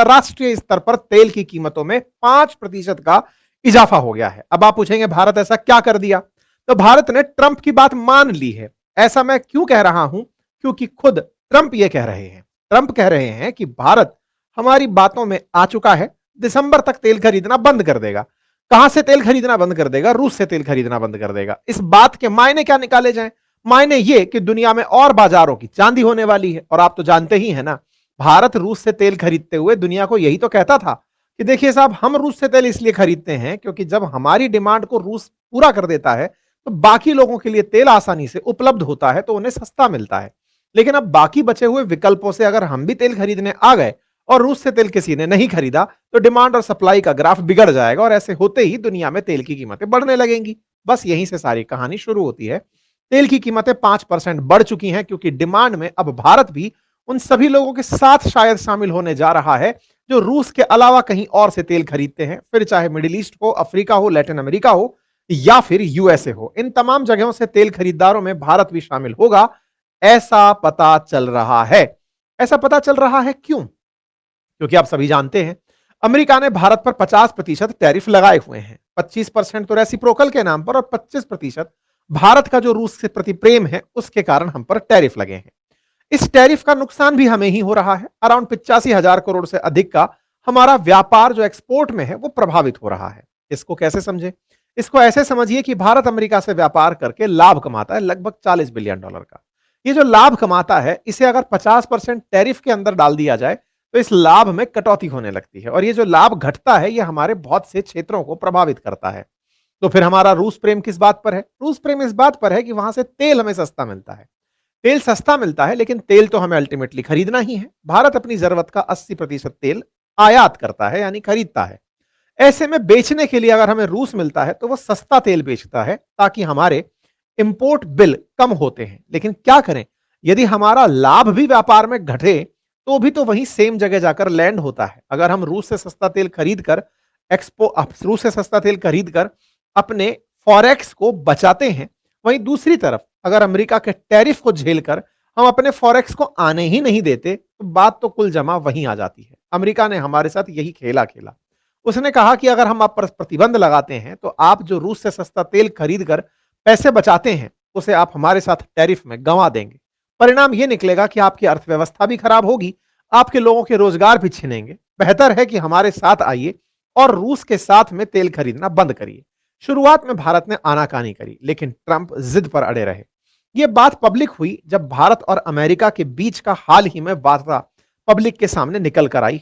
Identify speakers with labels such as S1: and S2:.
S1: अंतरराष्ट्रीय स्तर पर तेल की कीमतों में 5% का इजाफा हो गया है। अब आप पूछेंगे भारत ऐसा क्या कर दिया? तो भारत ने ट्रंप की बात मान ली है। ऐसा मैं क्यों कह रहा हूं? क्योंकि खुद ट्रंप ये कह रहे हैं। ट्रंप कह रहे हैं कि भारत हमारी बातों में आ चुका है, दिसंबर तक तेल खरीदना बंद कर देगा। कहां से तेल खरीदना बंद कर देगा? रूस से तेल खरीदना बंद कर देगा। इस बात के मायने क्या निकाले जाएं? मायने ये कि दुनिया में और बाजारों की चांदी होने वाली है। और आप तो जानते ही हैं ना, भारत रूस से तेल खरीदते हुए दुनिया को यही तो कहता था कि देखिए साहब, हम रूस से तेल इसलिए खरीदते हैं क्योंकि जब हमारी डिमांड को रूस पूरा कर देता है तो बाकी लोगों के लिए तेल आसानी से उपलब्ध होता है, तो उन्हें सस्ता मिलता है। लेकिन अब बाकी बचे हुए विकल्पों से अगर हम भी तेल खरीदने आ गए और रूस से तेल किसी ने नहीं खरीदा, तो डिमांड और सप्लाई का ग्राफ बिगड़ जाएगा और ऐसे होते ही दुनिया में तेल की कीमतें बढ़ने लगेंगी। बस यहीं से सारी कहानी शुरू होती है। तेल की कीमतें 5% बढ़ चुकी हैं क्योंकि डिमांड में अब भारत भी उन सभी लोगों के साथ शायद शामिल होने जा रहा है जो रूस के अलावा कहीं और से तेल खरीदते हैं, फिर चाहे मिडिल ईस्ट हो, अफ्रीका हो, लैटिन अमेरिका हो या फिर यूएसए हो। इन तमाम जगहों से तेल खरीदारों में भारत भी शामिल होगा, ऐसा पता चल रहा है। ऐसा पता चल रहा है क्यों? क्योंकि आप सभी जानते हैं अमेरिका ने भारत पर 50% टैरिफ लगाए हुए हैं। 25% तो रेसिप्रोकल के नाम पर और 25% भारत का जो रूस से प्रति प्रेम है उसके कारण हम पर टैरिफ लगे हैं। इस टैरिफ का नुकसान भी हमें ही हो रहा है। अराउंड 85,000 करोड़ से अधिक का हमारा व्यापार जो एक्सपोर्ट में है वो प्रभावित हो रहा है। इसको कैसे समझे? इसको ऐसे समझिए कि भारत अमेरिका से व्यापार करके लाभ कमाता है लगभग $40 बिलियन का। ये जो लाभ कमाता है इसे अगर 50% टैरिफ के अंदर डाल दिया जाए तो इस लाभ में कटौती होने लगती है और ये जो लाभ घटता है ये हमारे बहुत से क्षेत्रों को प्रभावित करता है। तो फिर हमारा रूस प्रेम किस बात पर है? रूस प्रेम इस बात पर है कि वहां से तेल हमें सस्ता मिलता है। तेल सस्ता मिलता है लेकिन तेल तो हमें अल्टीमेटली खरीदना ही है। भारत अपनी जरूरत का 80% तेल आयात करता है, यानी खरीदता है। ऐसे में बेचने के लिए अगर हमें रूस मिलता है तो वो सस्ता तेल बेचता है ताकि हमारे इंपोर्ट बिल कम होते हैं। लेकिन क्या करें, यदि हमारा लाभ भी व्यापार में घटे तो भी तो वही सेम जगह जाकर लैंड होता है। अगर हम रूस से सस्ता तेल खरीद कर रूस से सस्ता तेल खरीद कर अपने फॉरेक्स को बचाते हैं, वहीं दूसरी तरफ अगर अमेरिका के टैरिफ को झेलकर हम अपने फॉरेक्स को आने ही नहीं देते तो बात तो कुल जमा वहीं आ जाती है। अमेरिका ने हमारे साथ यही खेला खेला। उसने कहा कि अगर हम आप पर प्रतिबंध लगाते हैं तो आप जो रूस से सस्ता तेल खरीद कर पैसे बचाते हैं उसे आप हमारे साथ टैरिफ में गंवा देंगे। परिणाम यह निकलेगा कि आपकी अर्थव्यवस्था भी खराब होगी, आपके लोगों के रोजगार भी छिनेंगे। बेहतर है कि हमारे साथ आइए और रूस के साथ में तेल खरीदना बंद करिए। शुरुआत में भारत ने आनाकानी करी लेकिन ट्रंप जिद पर अड़े रहे। यह बात पब्लिक हुई जब भारत और अमेरिका के बीच का हाल ही में वार्ता पब्लिक के सामने निकल कर आई।